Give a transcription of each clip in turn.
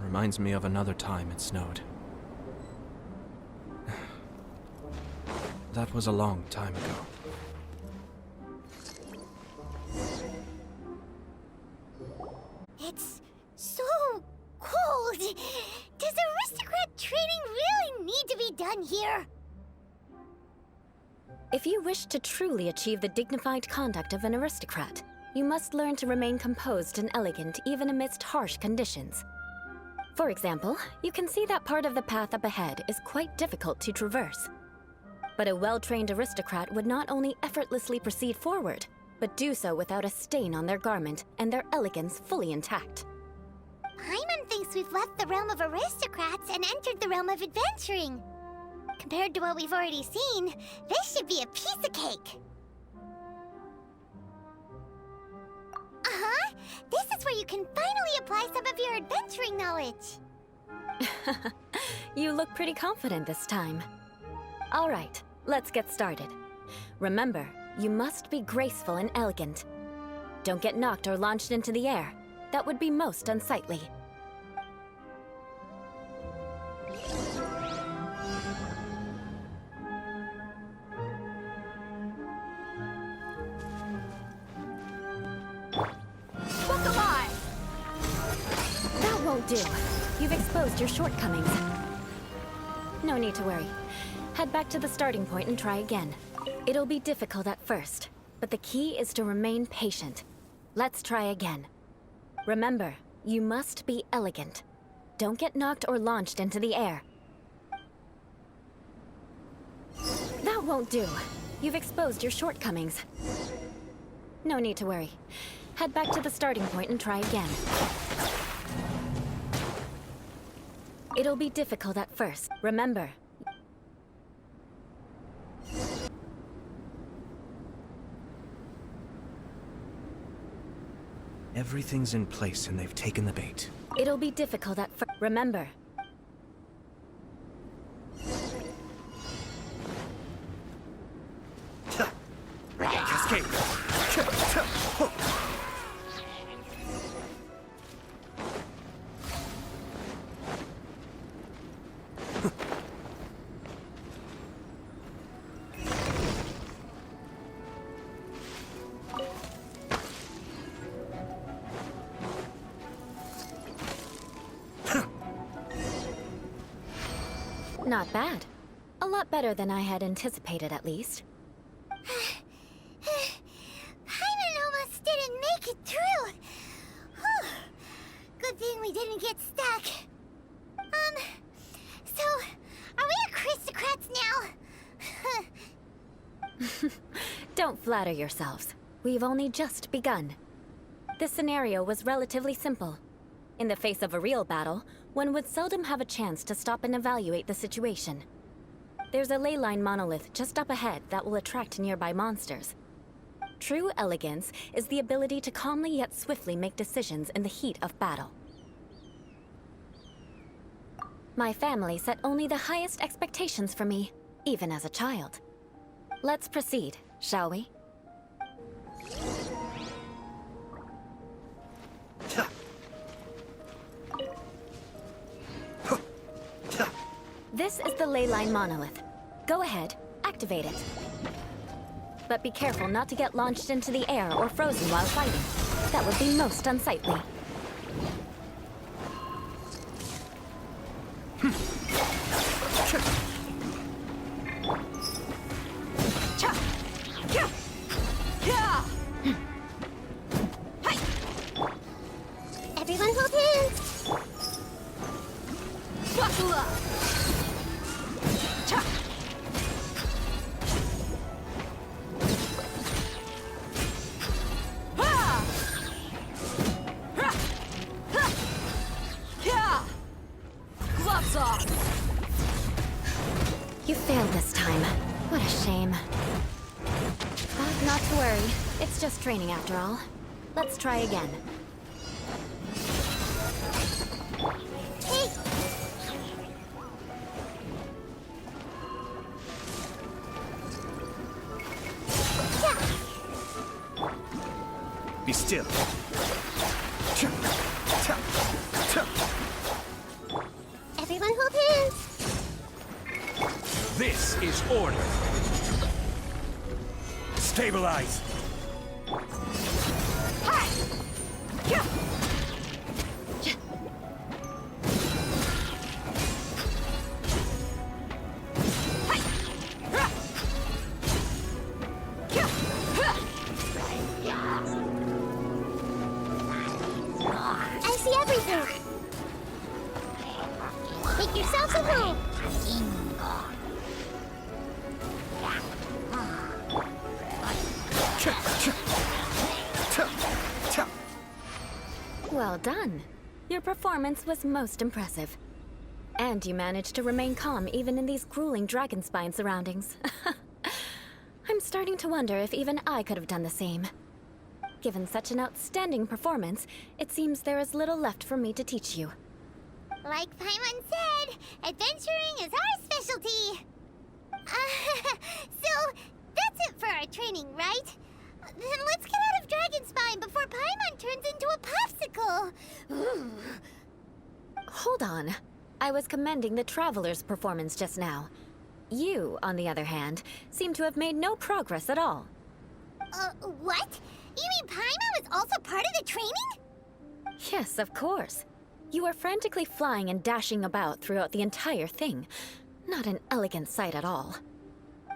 Reminds me of another time it snowed. That was a long time ago. It's so cold! Does aristocrat training really need to be done here? If you wish to truly achieve the dignified conduct of an aristocrat, you must learn to remain composed and elegant even amidst harsh conditions. For example, you can see that part of the path up ahead is quite difficult to traverse. But a well-trained aristocrat would not only effortlessly proceed forward, but do so without a stain on their garment and their elegance fully intact. Paimon thinks we've left the realm of aristocrats and entered the realm of adventuring. Compared to what we've already seen, this should be a piece of cake. Uh-huh! This is where you can finally apply some of your adventuring knowledge. You look pretty confident this time. All right, let's get started. Remember, you must be graceful and elegant. Don't get knocked or launched into the air. That would be most unsightly. That won't do. You've exposed your shortcomings. No need to worry. Head back to the starting point and try again. It'll be difficult at first, but the key is to remain patient. Let's try again. Remember, you must be elegant. Don't get knocked or launched into the air. That won't do. You've exposed your shortcomings. No need to worry. Head back to the starting point and try again. It'll be difficult at first. Remember. Everything's in place and they've taken the bait. It'll be difficult at first. Remember. Cascade! Not bad. A lot better than I had anticipated, at least. Paimon almost didn't make it through. Whew. Good thing we didn't get stuck. So, are we aristocrats now? Don't flatter yourselves. We've only just begun. This scenario was relatively simple. In the face of a real battle, one would seldom have a chance to stop and evaluate the situation. There's a ley line monolith just up ahead that will attract nearby monsters. True elegance is the ability to calmly yet swiftly make decisions in the heat of battle. My family set only the highest expectations for me, even as a child. Let's proceed, shall we? This is the ley line monolith. Go ahead, activate it. But be careful not to get launched into the air or frozen while fighting. That would be most unsightly. Everyone hold hands. Buckle up! Lights off! You failed this time. What a shame. But not to worry. It's just training after all. Let's try again. Hey! Be still. Everyone hold hands! This is order. Stabilize. I see everything! Make yourselves at home! Well done. Your performance was most impressive. And you managed to remain calm even in these grueling dragon spine surroundings. I'm starting to wonder if even I could have done the same. Given such an outstanding performance, it seems there is little left for me to teach you. Like Paimon said, adventuring is our specialty! So, that's it for our training, right? Then let's get out of Dragon Spine before Paimon turns into a popsicle! Hold on. I was commending the Traveler's performance just now. You, on the other hand, seem to have made no progress at all. What? You mean Paimon was also part of the training? Yes, of course. You were frantically flying and dashing about throughout the entire thing. Not an elegant sight at all.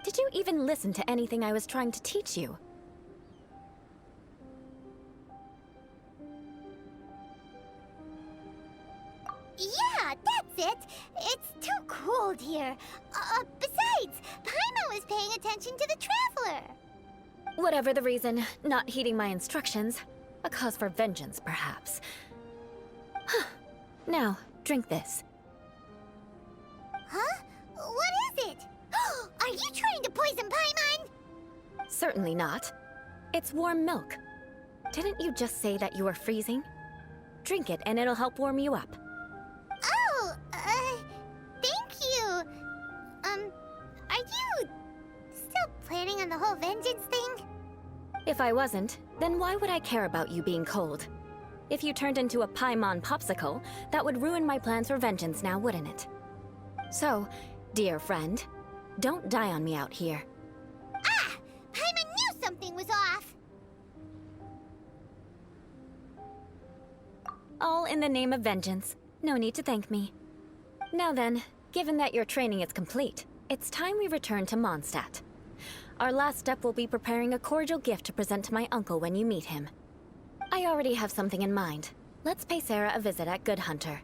Did you even listen to anything I was trying to teach you? Yeah, that's it. It's too cold here. Besides, Paimon was paying attention to the Traveler. Whatever the reason, not heeding my instructions. A cause for vengeance, perhaps. Now, drink this. Huh? What is it? Are you trying to poison Paimon? Certainly not. It's warm milk. Didn't you just say that you were freezing? Drink it and it'll help warm you up. Oh, thank you. Are you still planning on the whole vengeance thing? If I wasn't, then why would I care about you being cold? If you turned into a Paimon popsicle, that would ruin my plans for vengeance now, wouldn't it? So, dear friend, don't die on me out here. Ah! Paimon knew something was off! All in the name of vengeance. No need to thank me. Now then, given that your training is complete, it's time we return to Mondstadt. Our last step will be preparing a cordial gift to present to my uncle when you meet him. I already have something in mind. Let's pay Sarah a visit at Good Hunter.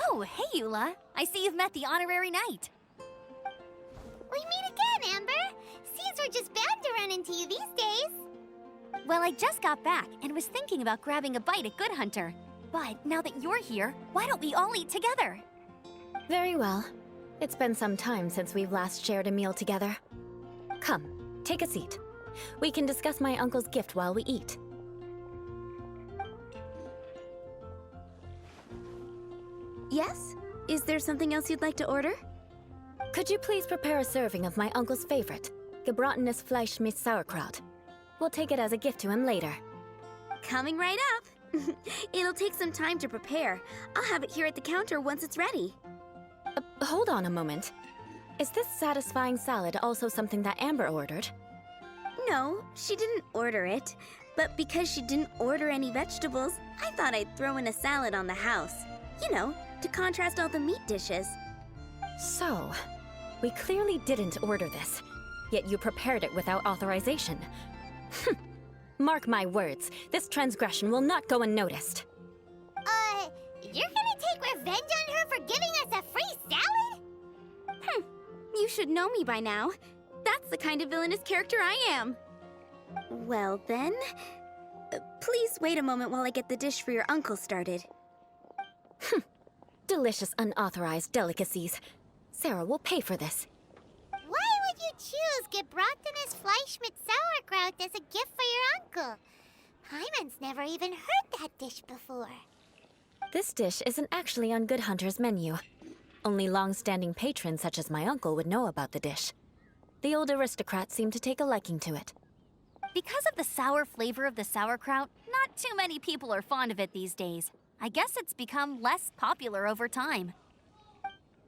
Oh, hey, Eula. I see you've met the honorary knight. We meet again, Amber! Seems we're just bound to run into you these days. Well, I just got back and was thinking about grabbing a bite at Good Hunter. But now that you're here, why don't we all eat together? Very well. It's been some time since we've last shared a meal together. Come, take a seat. We can discuss my uncle's gift while we eat. Yes? Is there something else you'd like to order? Could you please prepare a serving of my uncle's favorite, gebratenes Fleisch mit Sauerkraut? We'll take it as a gift to him later. Coming right up! It'll take some time to prepare. I'll have it here at the counter once it's ready. Hold on a moment. Is this satisfying salad also something that Amber ordered? No, she didn't order it. But because she didn't order any vegetables, I thought I'd throw in a salad on the house. You know, to contrast all the meat dishes. So, We clearly didn't order this, yet you prepared it without authorization. Mark my words, this transgression will not go unnoticed. You're gonna take revenge on her for giving us a free salad? You should know me by now. That's the kind of villainous character I am. Well then, please wait a moment while I get the dish for your uncle started. Delicious unauthorized delicacies. Sarah will pay for this. Why would you choose gebratenes Fleisch mit sauerkraut as a gift for your uncle? Hyman's never even heard that dish before. This dish isn't actually on Good Hunter's menu. Only long-standing patrons such as my uncle would know about the dish. The old aristocrat seemed to take a liking to it. Because of the sour flavor of the sauerkraut, not too many people are fond of it these days. I guess it's become less popular over time.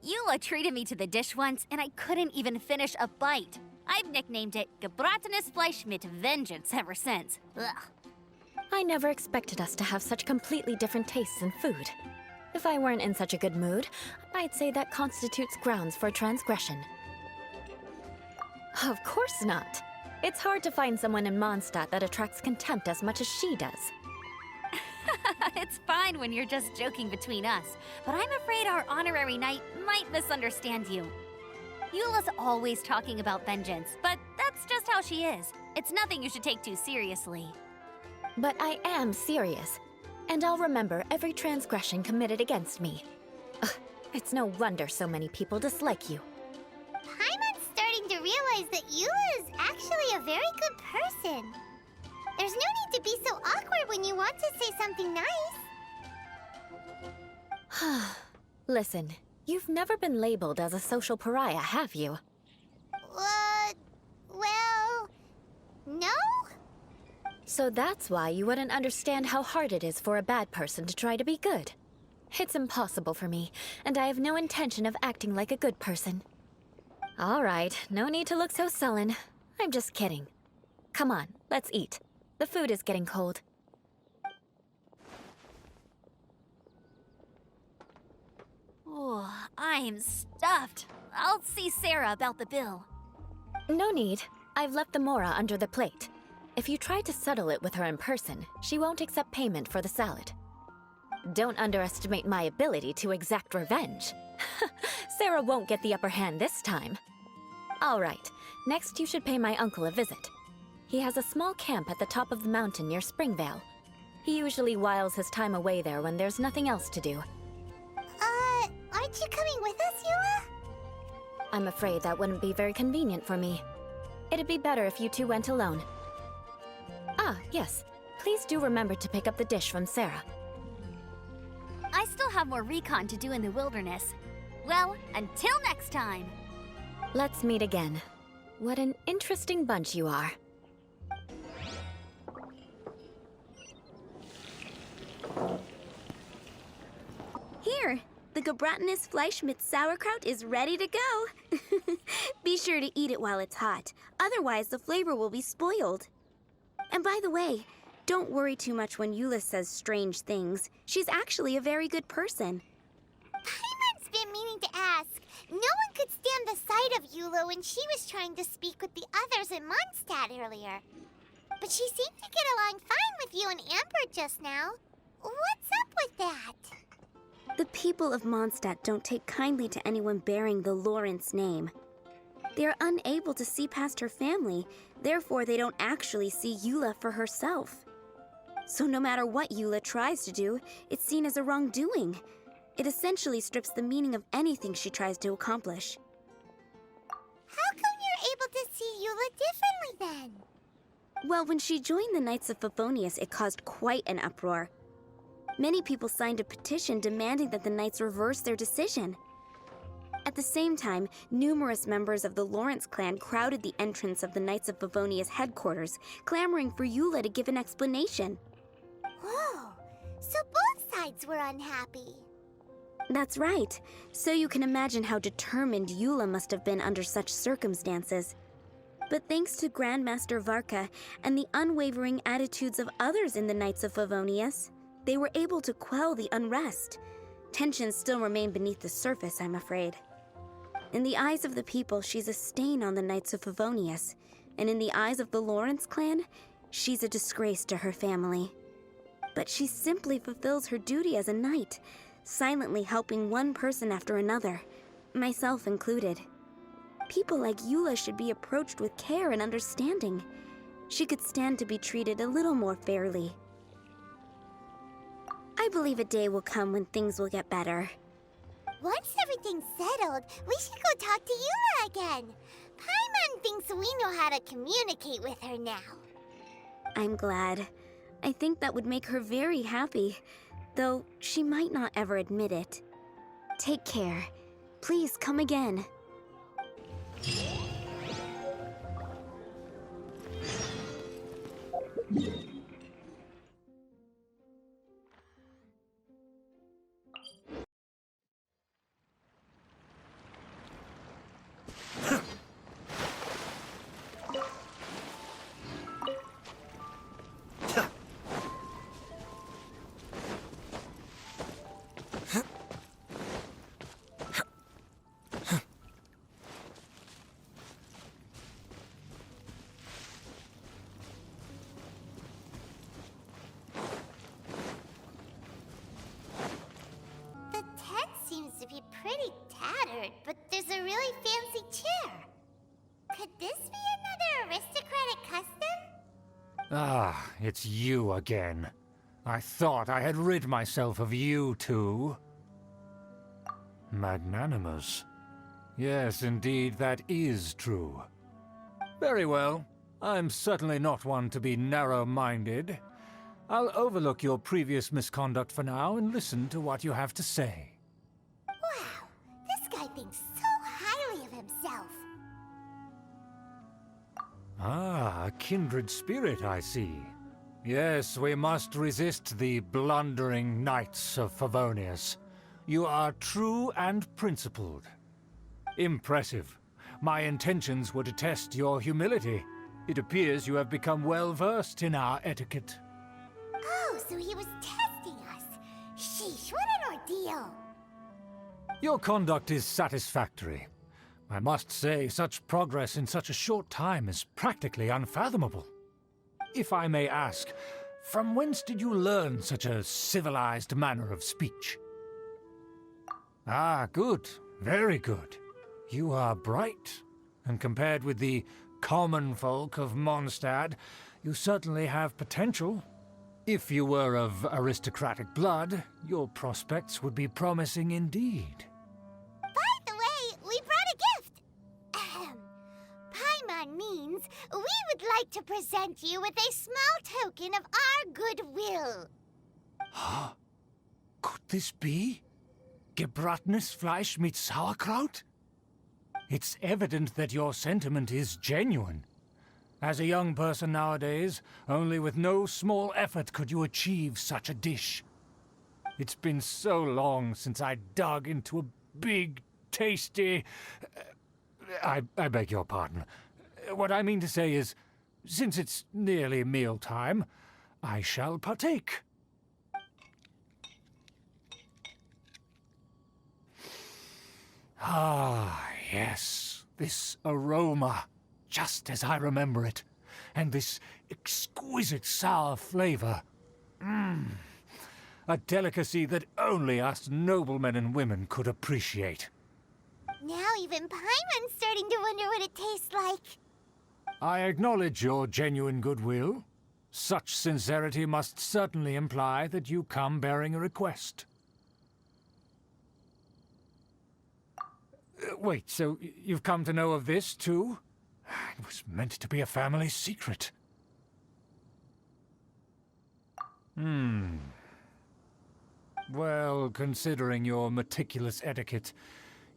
Eula treated me to the dish once, and I couldn't even finish a bite. I've nicknamed it gebratenes Fleisch mit Vengeance ever since. Ugh. I never expected us to have such completely different tastes in food. If I weren't in such a good mood, I'd say that constitutes grounds for transgression. Of course not. It's hard to find someone in Mondstadt that attracts contempt as much as she does. It's fine when you're just joking between us, but I'm afraid our honorary knight might misunderstand you. Eula's always talking about vengeance, but that's just how she is. It's nothing you should take too seriously. But I am serious, and I'll remember every transgression committed against me. Ugh, it's no wonder so many people dislike you. Hyman's starting to realize that Eula is actually a very good person. There's no need to be so awkward when you want to say something nice. Listen, you've never been labeled as a social pariah, have you? Well, no? So that's why you wouldn't understand how hard it is for a bad person to try to be good. It's impossible for me, and I have no intention of acting like a good person. All right, no need to look so sullen. I'm just kidding. Come on, let's eat. The food is getting cold. Oh, I'm stuffed. I'll see Sarah about the bill. No need. I've left the mora under the plate. If you try to settle it with her in person, she won't accept payment for the salad. Don't underestimate my ability to exact revenge. Sarah won't get the upper hand this time. All right, next you should pay my uncle a visit. He has a small camp at the top of the mountain near Springvale. He usually whiles his time away there when there's nothing else to do. Aren't you coming with us, Eula? I'm afraid that wouldn't be very convenient for me. It'd be better if you two went alone. Ah, yes. Please do remember to pick up the dish from Sarah. I still have more recon to do in the wilderness. Well, until next time. Let's meet again. What an interesting bunch you are. Here, the gebratenes Fleisch mit sauerkraut is ready to go. Be sure to eat it while it's hot, otherwise the flavor will be spoiled. And by the way, don't worry too much when Eula says strange things. She's actually a very good person. Hyman's been meaning to ask. No one could stand the sight of Eula when she was trying to speak with the others in Mondstadt earlier. But she seemed to get along fine with you and Amber just now. What's up with that? The people of Mondstadt don't take kindly to anyone bearing the Lawrence name. They are unable to see past her family, therefore they don't actually see Eula for herself. So no matter what Eula tries to do, it's seen as a wrongdoing. It essentially strips the meaning of anything she tries to accomplish. How come you're able to see Eula differently then? Well, when she joined the Knights of Favonius, it caused quite an uproar. Many people signed a petition demanding that the Knights reverse their decision. At the same time, numerous members of the Lawrence clan crowded the entrance of the Knights of Favonius headquarters, clamoring for Eula to give an explanation. Whoa, so both sides were unhappy. That's right. So you can imagine how determined Eula must have been under such circumstances. But thanks to Grandmaster Varka and the unwavering attitudes of others in the Knights of Favonius, they were able to quell the unrest. Tensions still remain beneath the surface, I'm afraid. In the eyes of the people, she's a stain on the Knights of Favonius, and in the eyes of the Lawrence clan, she's a disgrace to her family. But she simply fulfills her duty as a knight, silently helping one person after another, myself included. People like Eula should be approached with care and understanding. She could stand to be treated a little more fairly. I believe a day will come when things will get better. Once everything's settled, we should go talk to Eula again. Paimon thinks we know how to communicate with her now. I'm glad. I think that would make her very happy, though she might not ever admit it. Take care. Please come again. The tent seems to be pretty tattered, but there's a really fancy chair. Could this be another aristocratic custom? Ah, it's you again. I thought I had rid myself of you two. Magnanimous. Yes, indeed, that is true. Very well. I'm certainly not one to be narrow-minded. I'll overlook your previous misconduct for now and listen to what you have to say. Wow, this guy thinks so highly of himself. Ah, a kindred spirit, I see. Yes, we must resist the blundering knights of Favonius. You are true and principled. Impressive. My intentions were to test your humility. It appears you have become well-versed in our etiquette. Oh, so he was testing us. Sheesh, what an ordeal. Your conduct is satisfactory. I must say, such progress in such a short time is practically unfathomable. If I may ask, from whence did you learn such a civilized manner of speech? Ah, good. Very good. You are bright, and compared with the common folk of Mondstadt, you certainly have potential. If you were of aristocratic blood, your prospects would be promising indeed. By the way, we brought a gift. Paimon means we would like to present you with a small token of our goodwill. Huh? Could this be? Gebratenes Fleisch mit Sauerkraut? It's evident that your sentiment is genuine. As a young person nowadays, only with no small effort could you achieve such a dish. It's been so long since I dug into a big, tasty... I beg your pardon. What I mean to say is, since it's nearly mealtime, I shall partake. Ah, yes, this aroma, just as I remember it, and this exquisite sour flavor. A delicacy that only us noblemen and women could appreciate. Now even Paimon's starting to wonder what it tastes like. I acknowledge your genuine goodwill. Such sincerity must certainly imply that you come bearing a request. Wait, so you've come to know of this, too? It was meant to be a family secret. Well, considering your meticulous etiquette,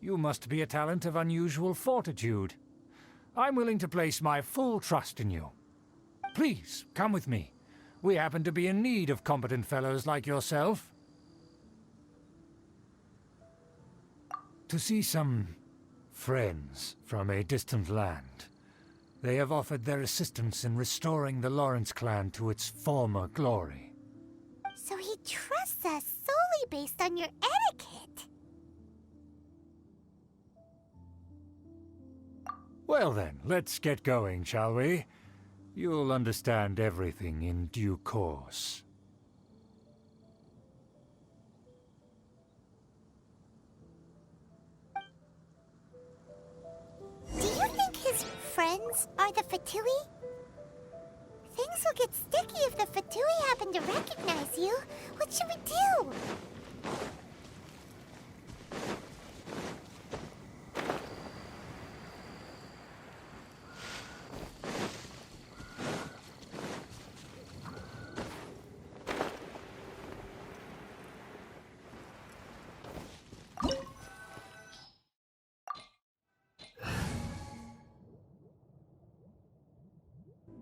you must be a talent of unusual fortitude. I'm willing to place my full trust in you. Please, come with me. We happen to be in need of competent fellows like yourself. To see some friends from a distant land. They have offered their assistance in restoring the Lawrence clan to its former glory. So he trusts us solely based on your etiquette. Well then, let's get going, shall we? You'll understand everything in due course. Do you think his friends are the Fatui? Things will get sticky if the Fatui happen to recognize you. What should we do?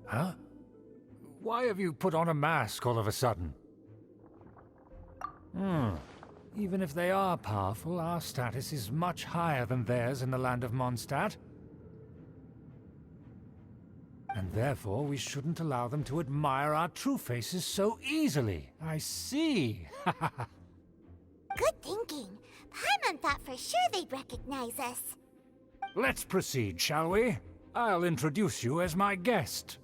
Huh? Why have you put on a mask all of a sudden? Even if they are powerful, our status is much higher than theirs in the land of Mondstadt. And therefore, we shouldn't allow them to admire our true faces so easily. I see. Good thinking. Paimon thought for sure they'd recognize us. Let's proceed, shall we? I'll introduce you as my guest.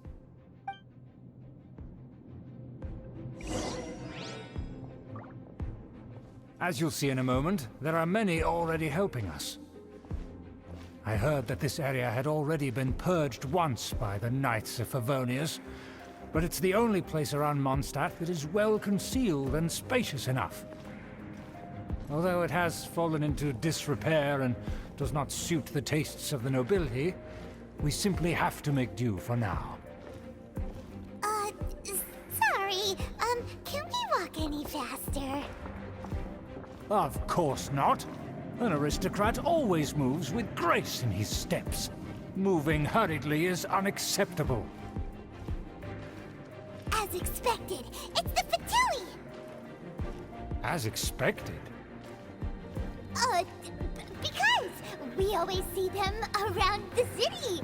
As you'll see in a moment, there are many already helping us. I heard that this area had already been purged once by the Knights of Favonius, but it's the only place around Mondstadt that is well concealed and spacious enough. Although it has fallen into disrepair and does not suit the tastes of the nobility, we simply have to make do for now. Sorry, can we walk any faster? Of course not. An aristocrat always moves with grace in his steps. Moving hurriedly is unacceptable. As expected, it's the Fatui! As expected? Because we always see them around the city.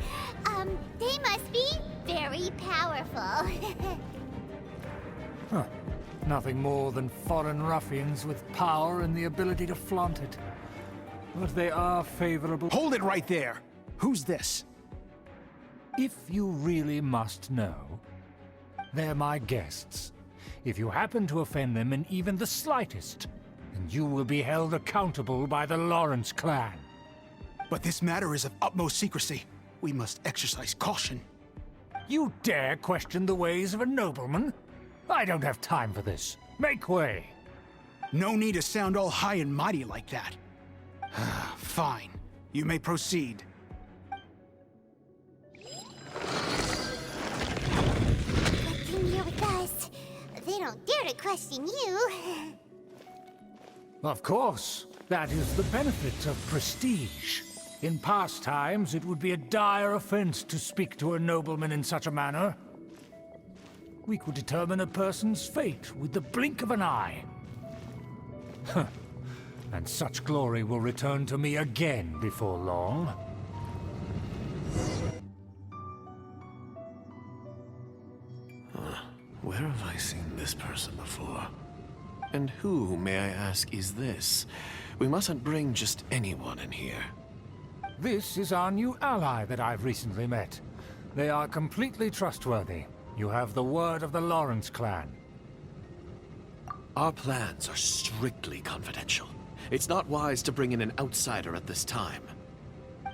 They must be very powerful. Huh. Nothing more than foreign ruffians with power and the ability to flaunt it. But they are favorable. Hold it right there! Who's this? If you really must know, they're my guests. If you happen to offend them in even the slightest, then you will be held accountable by the Lawrence clan. But this matter is of utmost secrecy. We must exercise caution. You dare question the ways of a nobleman? I don't have time for this. Make way! No need to sound all high and mighty like that. Fine. You may proceed. Good thing you're with us. They don't dare to question you. Of course. That is the benefit of prestige. In past times, it would be a dire offense to speak to a nobleman in such a manner. We could determine a person's fate with the blink of an eye. Huh. And such glory will return to me again before long. Where have I seen this person before? And who, may I ask, is this? We mustn't bring just anyone in here. This is our new ally that I've recently met. They are completely trustworthy. You have the word of the Lawrence clan. Our plans are strictly confidential. It's not wise to bring in an outsider at this time.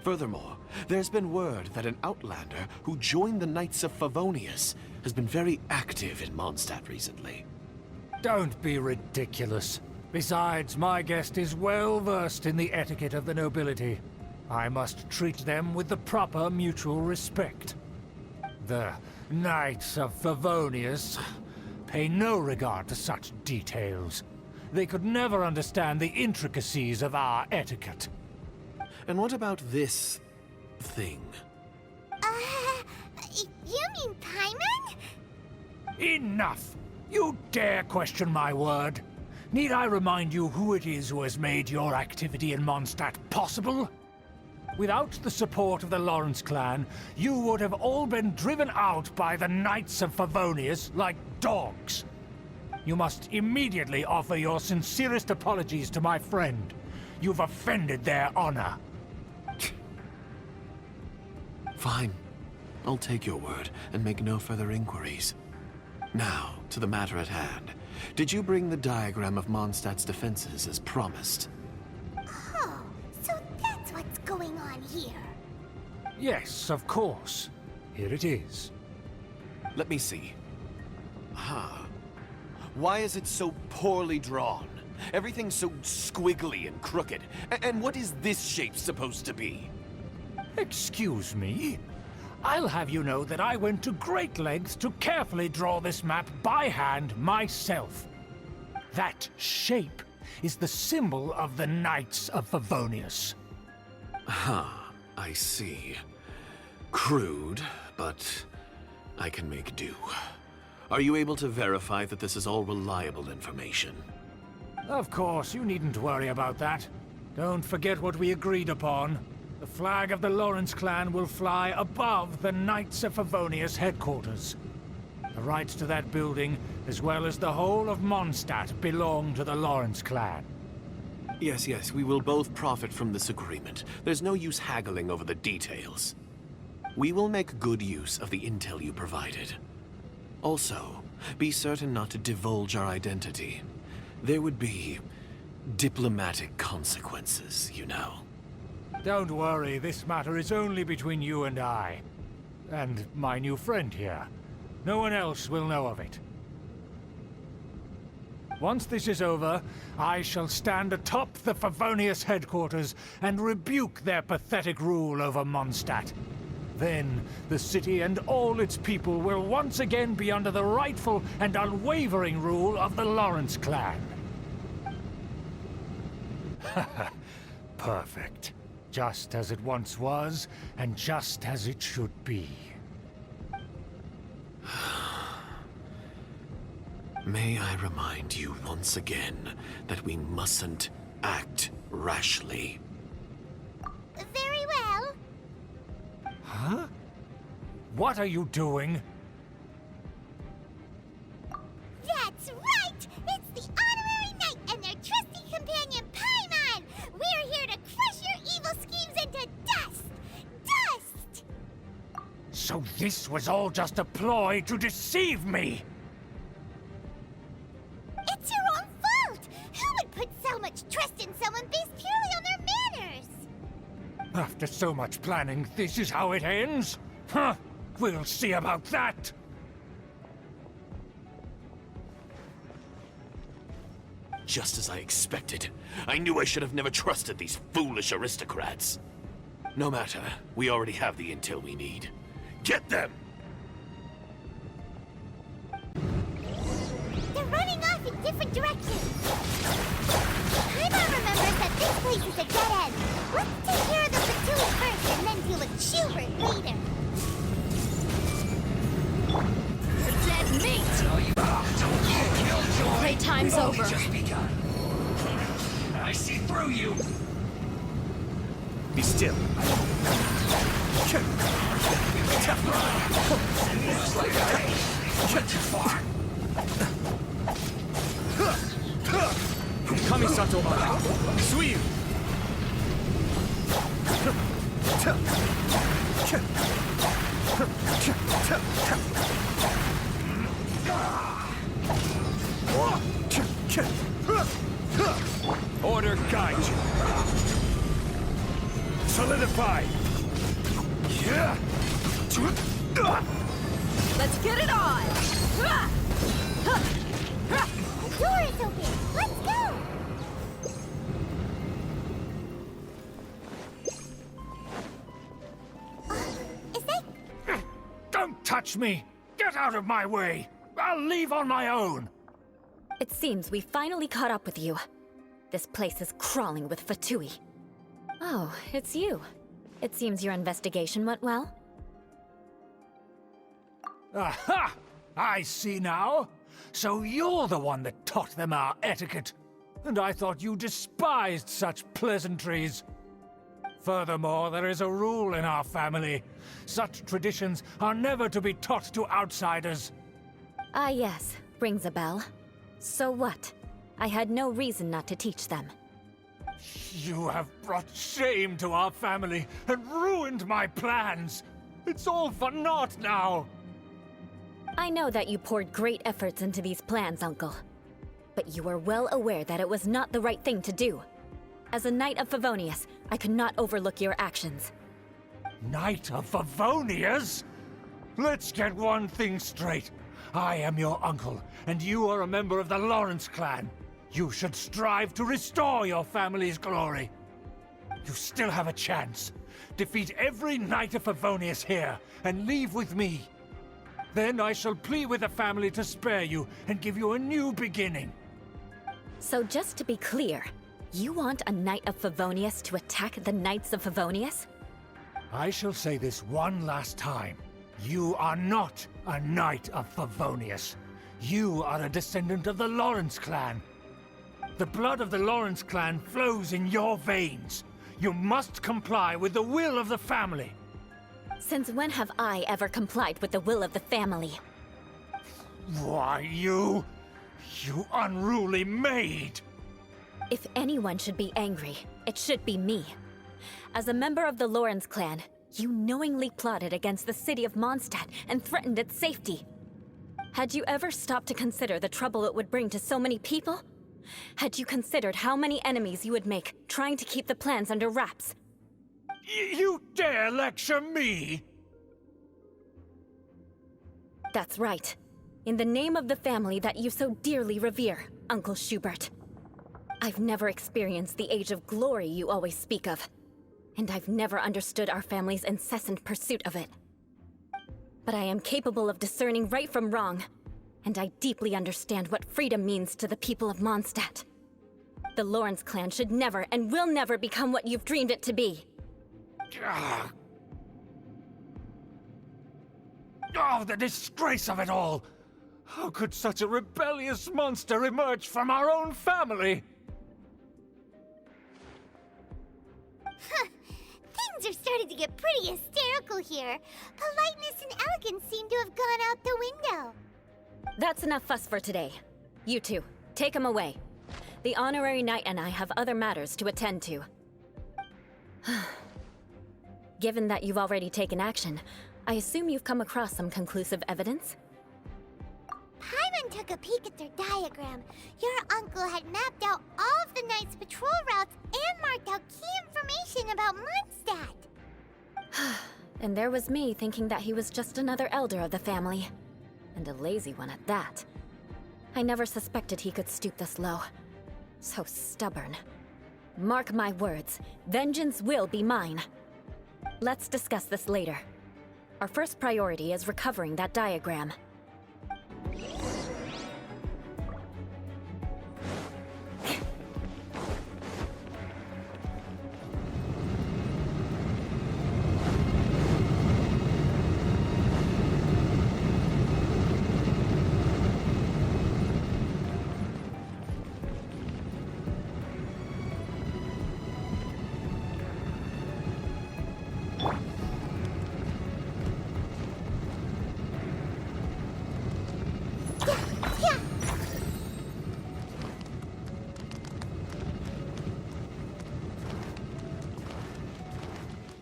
Furthermore, there's been word that an outlander who joined the Knights of Favonius has been very active in Mondstadt recently. Don't be ridiculous. Besides, my guest is well versed in the etiquette of the nobility. I must treat them with the proper mutual respect. The Knights of Favonius pay no regard to such details. They could never understand the intricacies of our etiquette. And what about this thing? You mean Paimon? Enough! You dare question my word? Need I remind you who it is who has made your activity in Mondstadt possible? Without the support of the Lawrence clan, you would have all been driven out by the Knights of Favonius like dogs. You must immediately offer your sincerest apologies to my friend. You've offended their honor. Fine. I'll take your word and make no further inquiries. Now, to the matter at hand. Did you bring the diagram of Mondstadt's defenses as promised? Oh, so that's what's going on here. Yes, of course. Here it is. Let me see. Why is it so poorly drawn? Everything's so squiggly and crooked. And what is this shape supposed to be? Excuse me? I'll have you know that I went to great lengths to carefully draw this map by hand myself. That shape is the symbol of the Knights of Favonius. I see. Crude, but I can make do. Are you able to verify that this is all reliable information? Of course, you needn't worry about that. Don't forget what we agreed upon. The flag of the Lawrence clan will fly above the Knights of Favonius headquarters. The rights to that building, as well as the whole of Mondstadt, belong to the Lawrence clan. Yes, we will both profit from this agreement. There's no use haggling over the details. We will make good use of the intel you provided. Also, be certain not to divulge our identity. There would be diplomatic consequences, you know. Don't worry, this matter is only between you and I. And my new friend here. No one else will know of it. Once this is over, I shall stand atop the Favonius headquarters and rebuke their pathetic rule over Mondstadt. Then, the city and all its people will once again be under the rightful and unwavering rule of the Lawrence clan. Perfect. Just as it once was, and just as it should be. May I remind you once again that we mustn't act rashly. Very well. Huh? What are you doing? That's right! It's the Honorary Knight and their trusty companion, Paimon! We're here to crush your evil schemes into dust! Dust! So this was all just a ploy to deceive me! It's your own fault! Who would put so much trust in someone based purely on their manners? After so much planning, this is how it ends? Huh? We'll see about that! Just as I expected. I knew I should have never trusted these foolish aristocrats. No matter, we already have the intel we need. Get them! They're running off in different directions. Paimon remembers that this place is a dead end. Let's take care of the Fatui first and then deal with Schubert later. Dead meat! Playtime's over. Just begun. I see through you. Be still. Looks like I went too far. Kamisato Suiyu! Order guide you. Solidify. Let's get it on! The door is open. Let's go! Is that... Don't touch me! Get out of my way! I'll leave on my own! It seems we finally caught up with you. This place is crawling with Fatui. Oh, it's you. It seems your investigation went well. Aha! I see now. So you're the one that taught them our etiquette. And I thought you despised such pleasantries. Furthermore, there is a rule in our family. Such traditions are never to be taught to outsiders. Ah yes, rings a bell. So what? I had no reason not to teach them. You have brought shame to our family and ruined my plans. It's all for naught now! I know that you poured great efforts into these plans, Uncle. But you were well aware that it was not the right thing to do. As a Knight of Favonius, I could not overlook your actions. Knight of Favonius? Let's get one thing straight. I am your uncle, and you are a member of the Lawrence clan. You should strive to restore your family's glory. You still have a chance. Defeat every Knight of Favonius here, and leave with me. Then I shall plead with the family to spare you and give you a new beginning. So just to be clear, you want a Knight of Favonius to attack the Knights of Favonius? I shall say this one last time. You are not a Knight of Favonius. You are a descendant of the Lawrence clan. The blood of the Lawrence clan flows in your veins. You must comply with the will of the family. Since when have I ever complied with the will of the family? Why, you unruly maid! If anyone should be angry, it should be me. As a member of the Lawrence clan, you knowingly plotted against the city of Mondstadt and threatened its safety. Had you ever stopped to consider the trouble it would bring to so many people? Had you considered how many enemies you would make trying to keep the plans under wraps? You dare lecture me? That's right. In the name of the family that you so dearly revere, Uncle Schubert. I've never experienced the age of glory you always speak of, and I've never understood our family's incessant pursuit of it. But I am capable of discerning right from wrong, and I deeply understand what freedom means to the people of Mondstadt. The Lawrence clan should never and will never become what you've dreamed it to be. Oh, the disgrace of it all! How could such a rebellious monster emerge from our own family? Things are starting to get pretty hysterical here. Politeness and elegance seem to have gone out the window. That's enough fuss for today. You two, take him away. The honorary knight and I have other matters to attend to. Given that you've already taken action, I assume you've come across some conclusive evidence? Paimon took a peek at their diagram. Your uncle had mapped out all of the Knight's patrol routes and marked out key information about Mondstadt. And there was me thinking that he was just another elder of the family. And a lazy one at that. I never suspected he could stoop this low. So stubborn. Mark my words, vengeance will be mine. Let's discuss this later. Our first priority is recovering that diagram.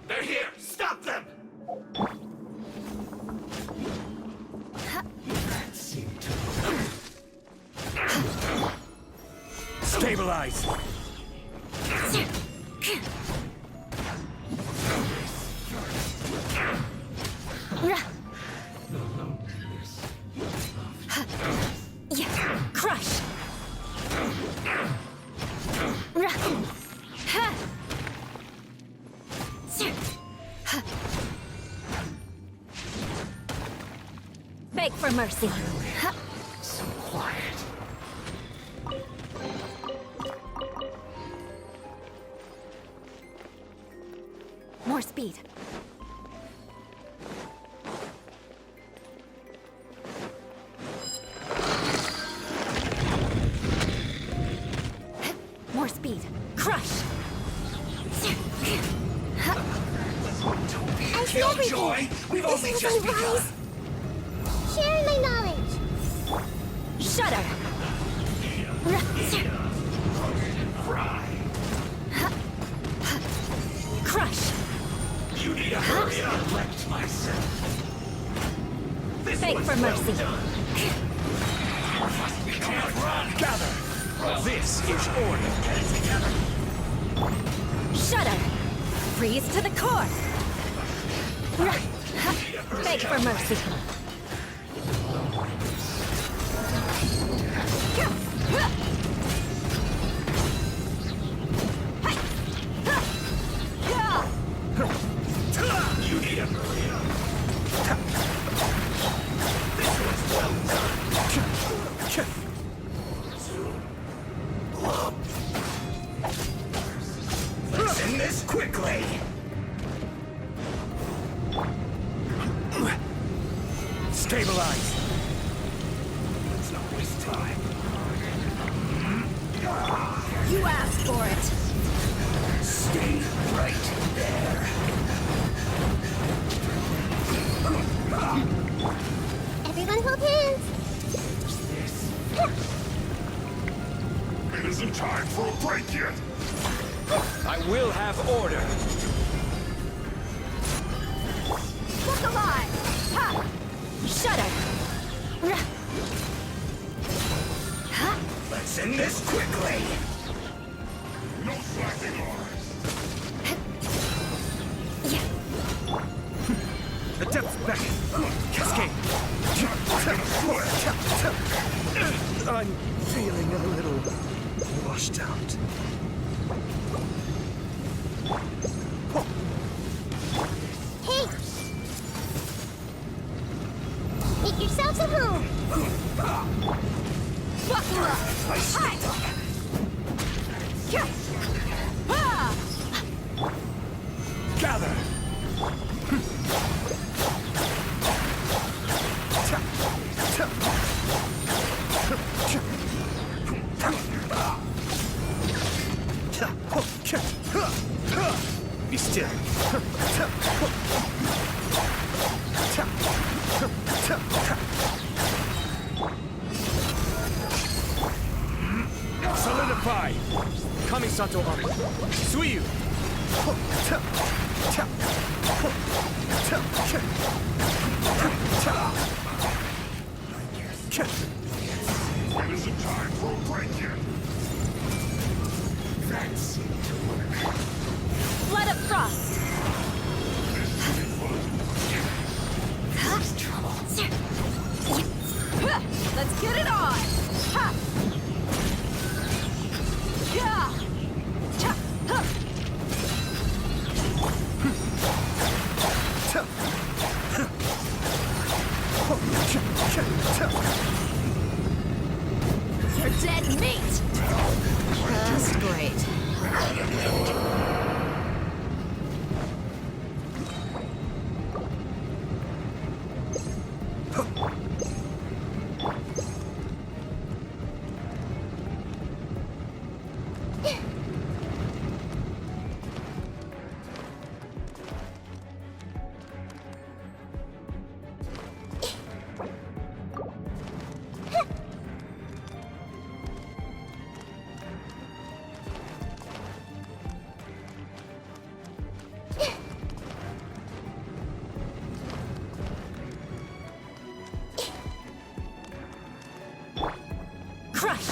They're here! Stop them! That seemed to... Stabilize! Crush! Beg for mercy. So quiet. More speed. More speed. Crush! Killjoy! We've only just begun! Sharing my knowledge. Shudder! Fry! Crush! You need need to hurry up. Elect myself. This Beg one's for well mercy. done. We can't run. Gather! This is order. Get it together. Shudder! Freeze to the core! Beg for mercy. You need to hurry up. This one's well done. Let's end this quickly. Stabilize! Let's not waste time. You asked for it. Stay right there. Everyone hold hands. It isn't time for a break yet. I will have order! Look alive! Ha! Shudder! Let's end this quickly. No slacking arms. The depths beckon! Cascade! I'm feeling a little washed out. Hey! Make yourselves at home. Buckle up! Hi! Gather! Be still. Solidify! Kamisato Ari! Suiyu! It isn't time for a break yet. That seemed to work. Blood of frost! Let's get it on! Ha! Yeah! Cha! Huh! You're dead meat! That's great. Crush!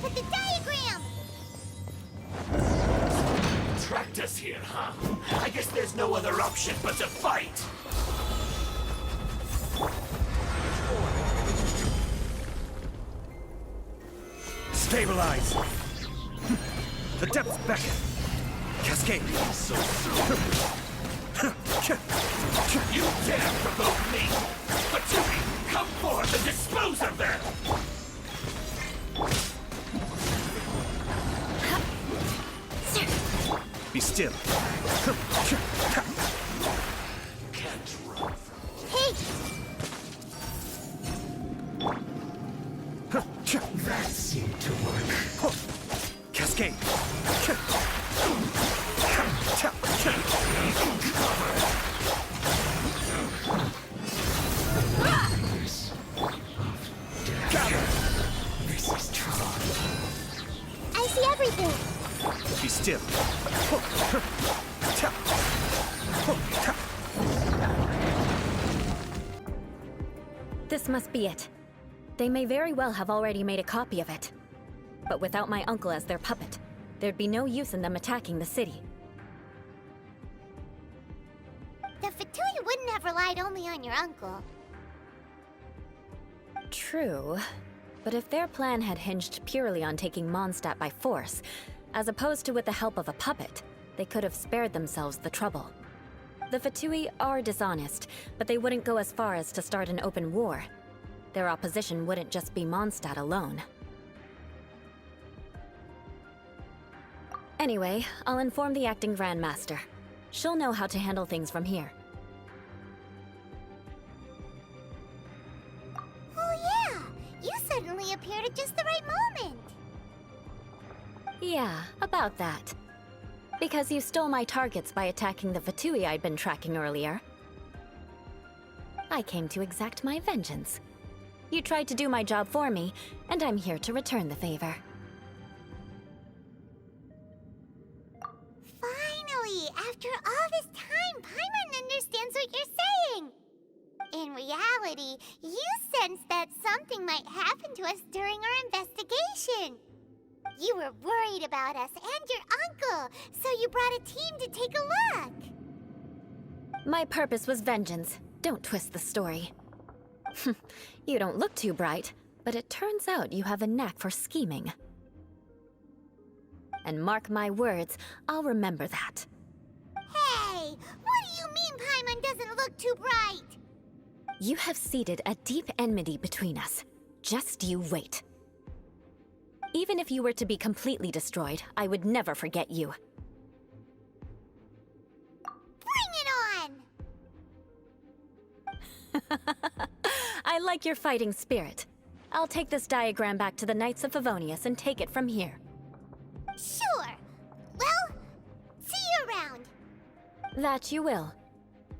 Put the diagram! Trapped us here, huh? I guess there's no other option but to fight! Stabilize! The depths beckon! Cascade! So soon! You dare still. Can't run. Hey! That seemed to work. Cascade. This is trouble. I see everything! Be still. This must be it. They may very well have already made a copy of it. But without my uncle as their puppet, there'd be no use in them attacking the city. The Fatui wouldn't have relied only on your uncle. True. But if their plan had hinged purely on taking Mondstadt by force, as opposed to with the help of a puppet, they could have spared themselves the trouble. The Fatui are dishonest, but they wouldn't go as far as to start an open war. Their opposition wouldn't just be Mondstadt alone. Anyway, I'll inform the acting Grandmaster. She'll know how to handle things from here. Oh yeah! You suddenly appeared at just the right moment! Yeah, about that. Because you stole my targets by attacking the Fatui I'd been tracking earlier. I came to exact my vengeance. You tried to do my job for me, and I'm here to return the favor. Finally! After all this time, Paimon understands what you're saying! In reality, you sensed that something might happen to us during our investigation. You were worried about us and your uncle, so you brought a team to take a look. My purpose was vengeance. Don't twist the story. You don't look too bright, but it turns out you have a knack for scheming. And mark my words, I'll remember that. Hey, what do you mean Paimon doesn't look too bright? You have seeded a deep enmity between us. Just you wait. Even if you were to be completely destroyed, I would never forget you. Bring it on! I like your fighting spirit. I'll take this diagram back to the Knights of Favonius and take it from here. Sure. Well, see you around. That you will.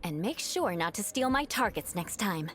And make sure not to steal my targets next time.